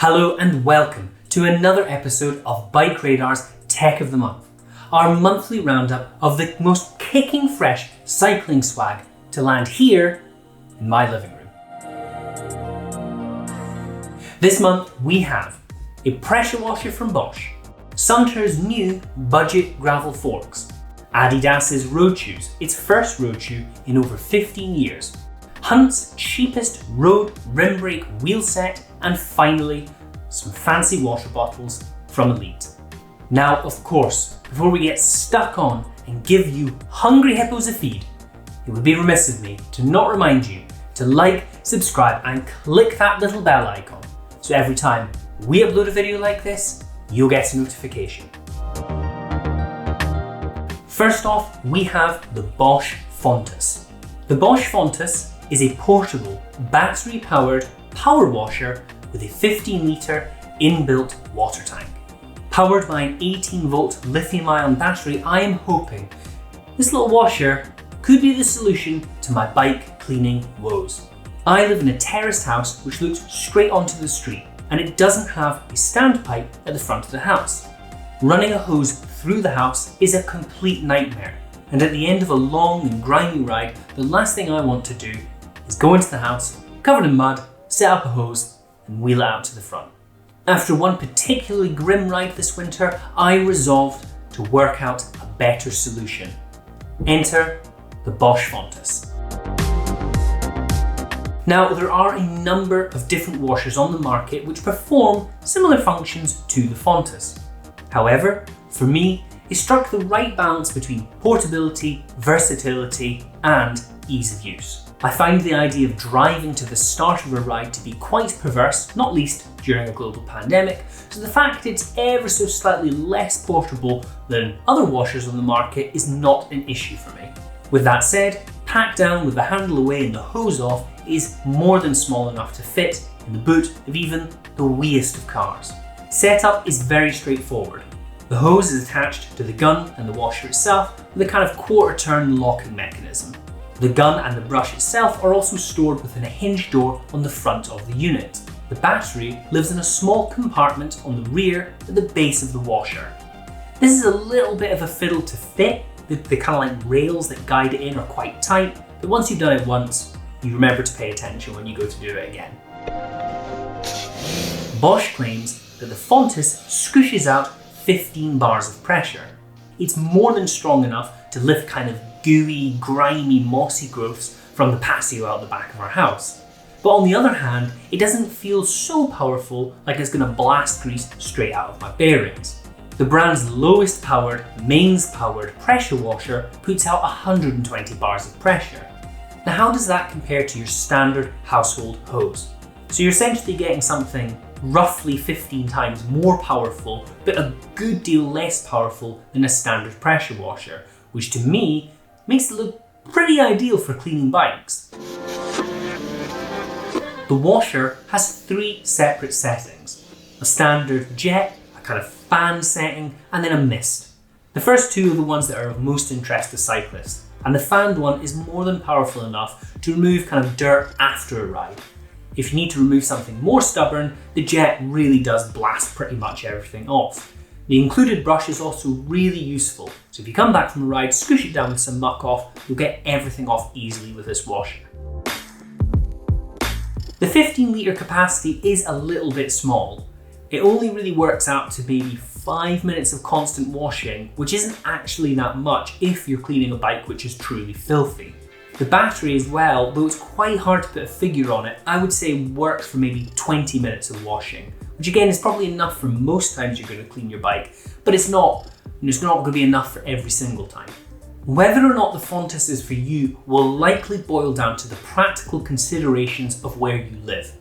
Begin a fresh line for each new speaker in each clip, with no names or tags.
Hello and welcome to another episode of BikeRadar's Tech of the Month, our monthly roundup of the most kicking fresh cycling swag to land here in my living room. This month we have a pressure washer from Bosch, Suntour's new budget gravel forks, Adidas's road shoes, its first road shoe in over 15 years, Hunt's cheapest road rim brake wheel set, and finally, some fancy water bottles from Elite. Now, of course, before we get stuck on and give you hungry hippos a feed, it would be remiss of me to not remind you to like, subscribe, and click that little bell icon, so every time we upload a video like this, you'll get a notification. First off, we have the Bosch Fontus. The Bosch Fontus is a portable, battery-powered power washer with a 15-litre inbuilt water tank. Powered by an 18-volt lithium-ion battery, I am hoping this little washer could be the solution to my bike cleaning woes. I live in a terraced house which looks straight onto the street, and it doesn't have a standpipe at the front of the house. Running a hose through the house is a complete nightmare, and at the end of a long and grimy ride, the last thing I want to do is go into the house, covered in mud, set up a hose, and wheel it out to the front. After one particularly grim ride this winter, I resolved to work out a better solution. Enter the Bosch Fontus. Now, there are a number of different washers on the market which perform similar functions to the Fontus. However, for me, it struck the right balance between portability, versatility, and ease of use. I find the idea of driving to the start of a ride to be quite perverse, not least during a global pandemic, so the fact it's ever so slightly less portable than other washers on the market is not an issue for me. With that said, packed down with the handle away and the hose off is more than small enough to fit in the boot of even the weeest of cars. Setup is very straightforward. The hose is attached to the gun and the washer itself with a kind of quarter-turn locking mechanism. The gun and the brush itself are also stored within a hinged door on the front of the unit. The battery lives in a small compartment on the rear at the base of the washer. This is a little bit of a fiddle to fit. The kind of like rails that guide it in are quite tight, but once you've done it once, you remember to pay attention when you go to do it again. Bosch claims that the Fontus scooshes out 15 bars of pressure. It's more than strong enough to lift kind of gooey, grimy, mossy growths from the patio out the back of our house. But on the other hand, it doesn't feel so powerful like it's going to blast grease straight out of my bearings. The brand's lowest powered, mains powered pressure washer puts out 120 bars of pressure. Now, how does that compare to your standard household hose? So you're essentially getting something roughly 15 times more powerful, but a good deal less powerful than a standard pressure washer, which to me makes it look pretty ideal for cleaning bikes. The washer has 3 separate settings: a standard jet, a kind of fan setting, and then a mist. The first 2 are the ones that are of most interest to cyclists, and the fanned one is more than powerful enough to remove kind of dirt after a ride. If you need to remove something more stubborn, the jet really does blast pretty much everything off. The included brush is also really useful, so if you come back from a ride, scoosh it down with some muck off, you'll get everything off easily with this washer. The 15-litre capacity is a little bit small. It only really works out to maybe 5 minutes of constant washing, which isn't actually that much if you're cleaning a bike which is truly filthy. The battery as well, though it's quite hard to put a figure on it, I would say works for maybe 20 minutes of washing, which again is probably enough for most times you're going to clean your bike, but it's not going to be enough for every single time. Whether or not the Fontus is for you will likely boil down to the practical considerations of where you live.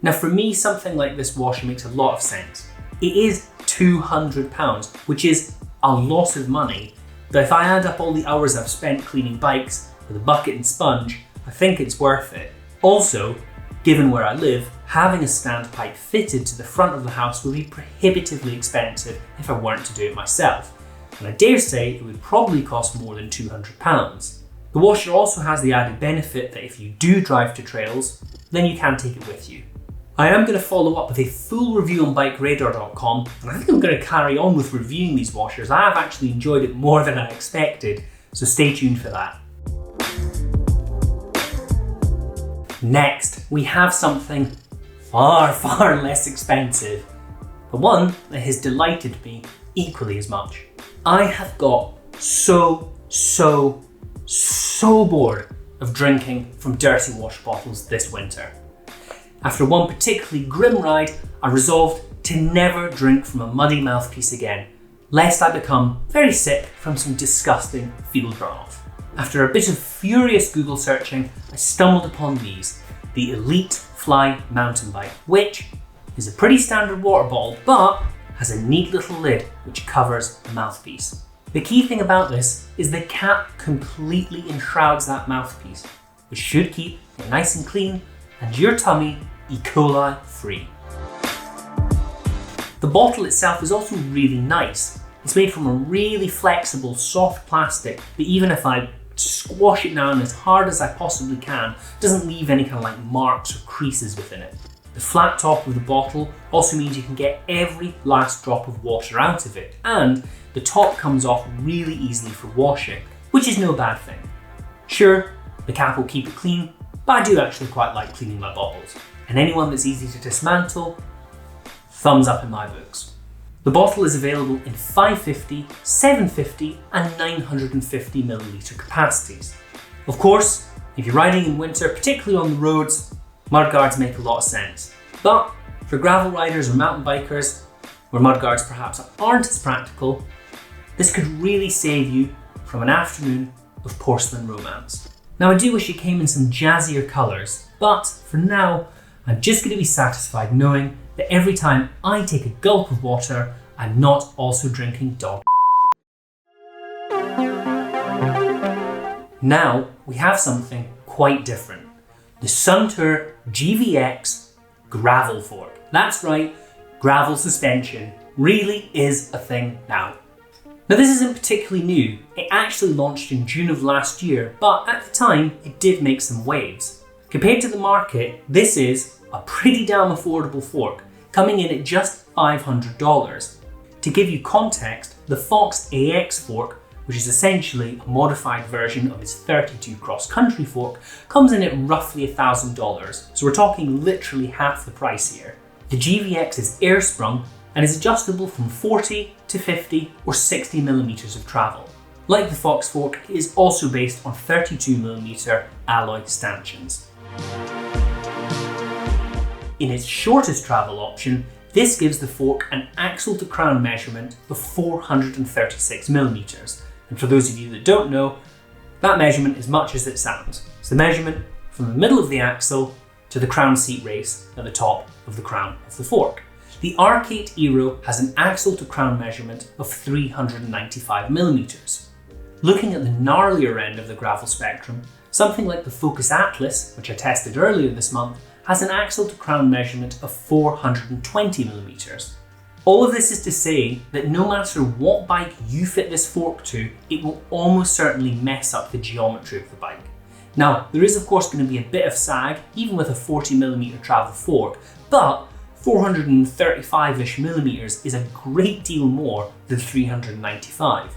Now, for me, something like this washer makes a lot of sense. It is £200, which is a lot of money, but if I add up all the hours I've spent cleaning bikes with a bucket and sponge, I think it's worth it. Also, given where I live, having a standpipe fitted to the front of the house would be prohibitively expensive if I weren't to do it myself, and I dare say it would probably cost more than £200. The washer also has the added benefit that if you do drive to trails, then you can take it with you. I am going to follow up with a full review on BikeRadar.com, and I think I'm going to carry on with reviewing these washers. I have actually enjoyed it more than I expected, so stay tuned for that. Next, we have something far less expensive, but one that has delighted me equally as much. I have got so bored of drinking from dirty wash bottles this winter. After one particularly grim ride, I resolved to never drink from a muddy mouthpiece again, lest I become very sick from some disgusting field runoff. After a bit of furious Google searching, I stumbled upon these, the Elite Fly mountain bike, which is a pretty standard water bottle, but has a neat little lid which covers the mouthpiece. The key thing about this is the cap completely enshrouds that mouthpiece, which should keep it nice and clean and your tummy E. coli free. The bottle itself is also really nice. It's made from a really flexible, soft plastic that even if I squash it down as hard as I possibly can, it doesn't leave any kind of like marks or creases within it. The flat top of the bottle also means you can get every last drop of water out of it, and the top comes off really easily for washing, which is no bad thing. Sure, the cap will keep it clean, but I do actually quite like cleaning my bottles. And anyone that's easy to dismantle, thumbs up in my books. The bottle is available in 550, 750 and 950 milliliter capacities. Of course, if you're riding in winter, particularly on the roads, mudguards make a lot of sense. But for gravel riders or mountain bikers, where mudguards perhaps aren't as practical, this could really save you from an afternoon of porcelain romance. Now I do wish it came in some jazzier colours, but for now, I'm just going to be satisfied knowing that every time I take a gulp of water, I'm not also drinking dog. Now we have something quite different. The Suntour GVX gravel fork. That's right, gravel suspension really is a thing now. Now this isn't particularly new. It actually launched in June of last year, but at the time it did make some waves. Compared to the market, this is a pretty damn affordable fork, coming in at just $500. To give you context, the Fox AX fork, which is essentially a modified version of its 32 cross-country fork, comes in at roughly $1,000, so we're talking literally half the price here. The GVX is air sprung and is adjustable from 40 to 50 or 60 millimeters of travel. Like the Fox fork, it is also based on 32 millimeter alloy stanchions. In its shortest travel option, this gives the fork an axle to crown measurement of 436 millimeters. And for those of you that don't know, that measurement is much as it sounds. It's the measurement from the middle of the axle to the crown seat race at the top of the crown of the fork. The Arcade Aero has an axle to crown measurement of 395 millimeters. Looking at the gnarlier end of the gravel spectrum, something like the Focus Atlas, which I tested earlier this month, has an axle to crown measurement of 420 millimeters. All of this is to say that no matter what bike you fit this fork to, it will almost certainly mess up the geometry of the bike. Now, there is of course going to be a bit of sag, even with a 40 millimeter travel fork, but 435-ish millimeters is a great deal more than 395.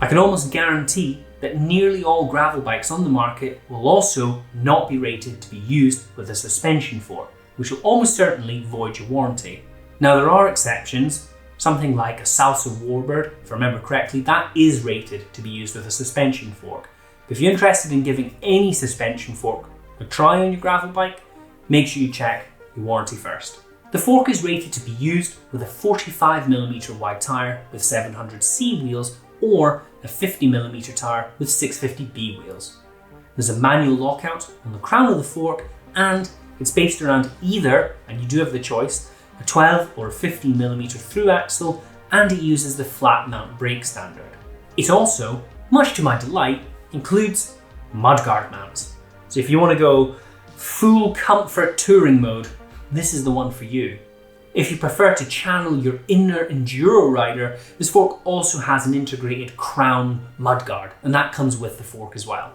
I can almost guarantee that nearly all gravel bikes on the market will also not be rated to be used with a suspension fork, which will almost certainly void your warranty. Now there are exceptions, something like a Salsa Warbird, if I remember correctly, that is rated to be used with a suspension fork. But if you're interested in giving any suspension fork a try on your gravel bike, make sure you check your warranty first. The fork is rated to be used with a 45mm wide tyre with 700C wheels or a 50mm tyre with 650B wheels. There's a manual lockout on the crown of the fork, and it's based around either, and you do have the choice, a 12 or a 15mm through axle, and it uses the flat mount brake standard. It also, much to my delight, includes mudguard mounts. So if you want to go full comfort touring mode, this is the one for you. If you prefer to channel your inner enduro rider, this fork also has an integrated crown mudguard, and that comes with the fork as well.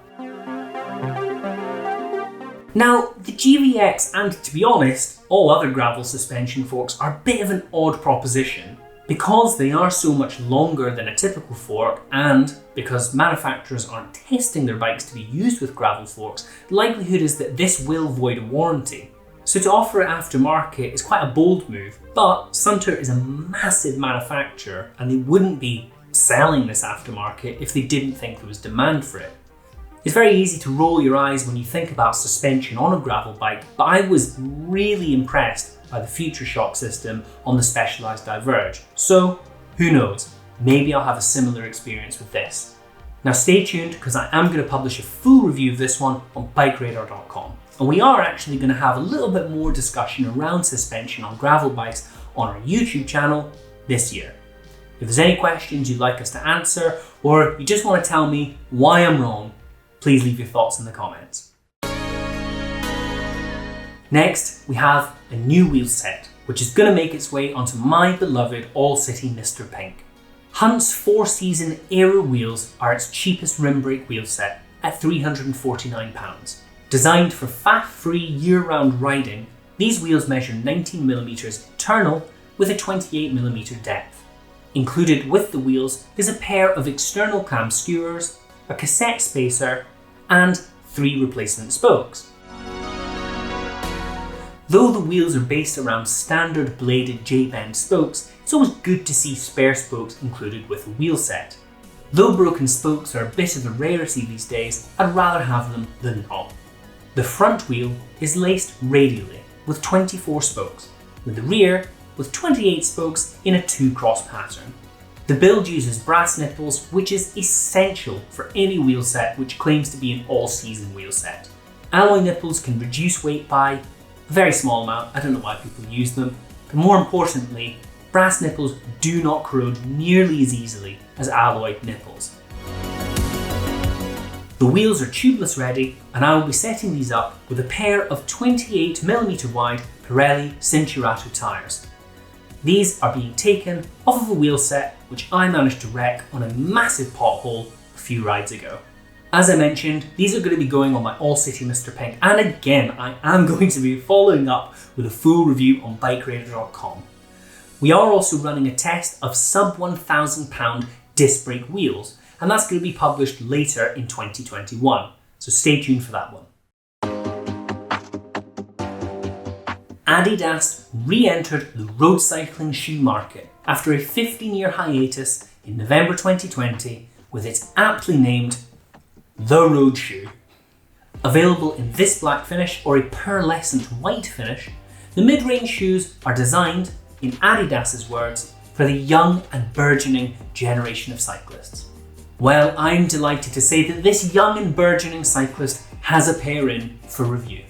Now, the GVX and, to be honest, all other gravel suspension forks are a bit of an odd proposition. Because they are so much longer than a typical fork, and because manufacturers aren't testing their bikes to be used with gravel forks, the likelihood is that this will void a warranty. So to offer it aftermarket is quite a bold move, but Suntour is a massive manufacturer and they wouldn't be selling this aftermarket if they didn't think there was demand for it. It's very easy to roll your eyes when you think about suspension on a gravel bike, but I was really impressed by the Future Shock system on the Specialized Diverge. So who knows, maybe I'll have a similar experience with this. Now stay tuned, because I am going to publish a full review of this one on BikeRadar.com. And we are actually going to have a little bit more discussion around suspension on gravel bikes on our YouTube channel this year. If there's any questions you'd like us to answer, or you just want to tell me why I'm wrong, please leave your thoughts in the comments. Next, we have a new wheel set, which is going to make its way onto my beloved All-City Mr. Pink. Hunt's 4-season Aero wheels are its cheapest rim brake wheel set at £349. Designed for faff-free year-round riding, these wheels measure 19mm internal with a 28mm depth. Included with the wheels is a pair of external cam skewers, a cassette spacer, and 3 replacement spokes. Though the wheels are based around standard bladed J-bend spokes, it's always good to see spare spokes included with a wheel set. Though broken spokes are a bit of a rarity these days, I'd rather have them than not. The front wheel is laced radially with 24 spokes, with the rear with 28 spokes in a 2-cross pattern. The build uses brass nipples, which is essential for any wheel set which claims to be an all-season wheel set. Alloy nipples can reduce weight by a very small amount, I don't know why people use them, but more importantly, brass nipples do not corrode nearly as easily as alloy nipples. The wheels are tubeless ready, and I will be setting these up with a pair of 28mm wide Pirelli Cinturato tyres. These are being taken off of a wheel set which I managed to wreck on a massive pothole a few rides ago. As I mentioned, these are going to be going on my All-City Mr. Pink, and again I am going to be following up with a full review on BikeRadar.com. We are also running a test of sub £1,000 disc brake wheels, and that's going to be published later in 2021, so stay tuned for that one. Adidas re-entered the road cycling shoe market after a 15-year hiatus in November 2020 with its aptly named The Road Shoe. Available in this black finish or a pearlescent white finish, the mid-range shoes are designed, in Adidas's words, for the young and burgeoning generation of cyclists. Well, I'm delighted to say that this young and burgeoning cyclist has a pair in for review.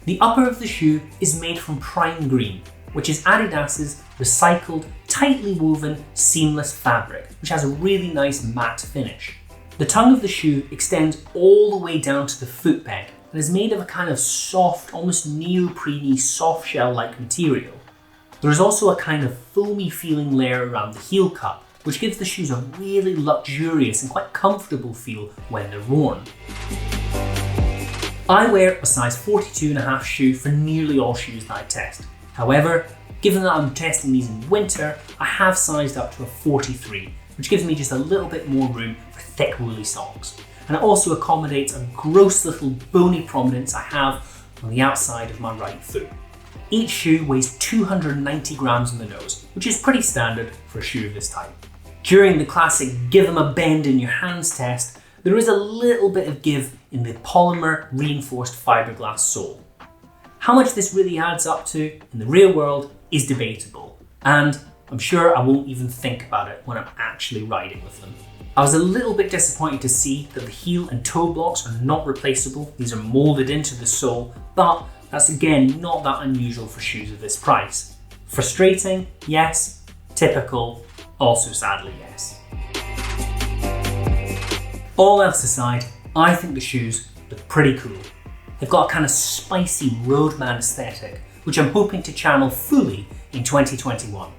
The upper of the shoe is made from prime green, which is Adidas's recycled, tightly woven, seamless fabric, which has a really nice matte finish. The tongue of the shoe extends all the way down to the footbed and is made of a kind of soft, almost neoprene-y soft shell-like material. There is also a kind of foamy feeling layer around the heel cup, which gives the shoes a really luxurious and quite comfortable feel when they're worn. I wear a size 42.5 shoe for nearly all shoes that I test. However, given that I'm testing these in winter, I have sized up to a 43, which gives me just a little bit more room for thick woolly socks. And it also accommodates a gross little bony prominence I have on the outside of my right foot. Each shoe weighs 290 grams on the nose, which is pretty standard for a shoe of this type. During the classic give them a bend in your hands test, there is a little bit of give in the polymer reinforced fiberglass sole. How much this really adds up to in the real world is debatable, and I'm sure I won't even think about it when I'm actually riding with them. I was a little bit disappointed to see that the heel and toe blocks are not replaceable. These are molded into the sole, but that's again not that unusual for shoes of this price. Frustrating, yes. Typical, also sadly yes. All else aside, I think the shoes look pretty cool. They've got a kind of spicy roadman aesthetic, which I'm hoping to channel fully in 2021.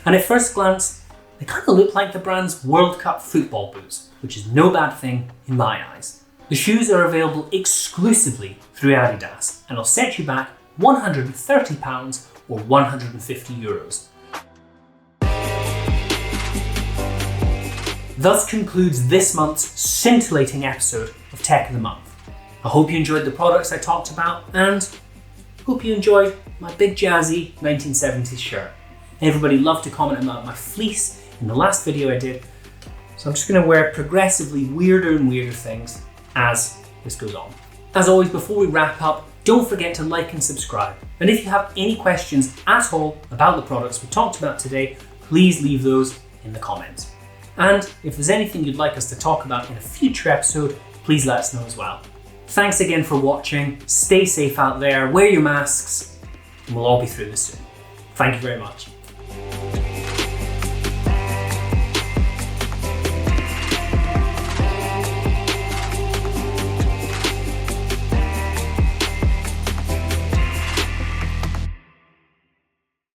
And at first glance, they kind of look like the brand's World Cup football boots, which is no bad thing in my eyes. The shoes are available exclusively through Adidas and will set you back £130 or €150. Thus concludes this month's scintillating episode of Tech of the Month. I hope you enjoyed the products I talked about and hope you enjoyed my big jazzy 1970s shirt. Everybody loved to comment about my fleece in the last video I did, so I'm just going to wear progressively weirder and weirder things as this goes on. As always, before we wrap up, don't forget to like and subscribe. And if you have any questions at all about the products we talked about today, please leave those in the comments. And if there's anything you'd like us to talk about in a future episode, please let us know as well. Thanks again for watching. Stay safe out there, wear your masks, and we'll all be through this soon. Thank you very much.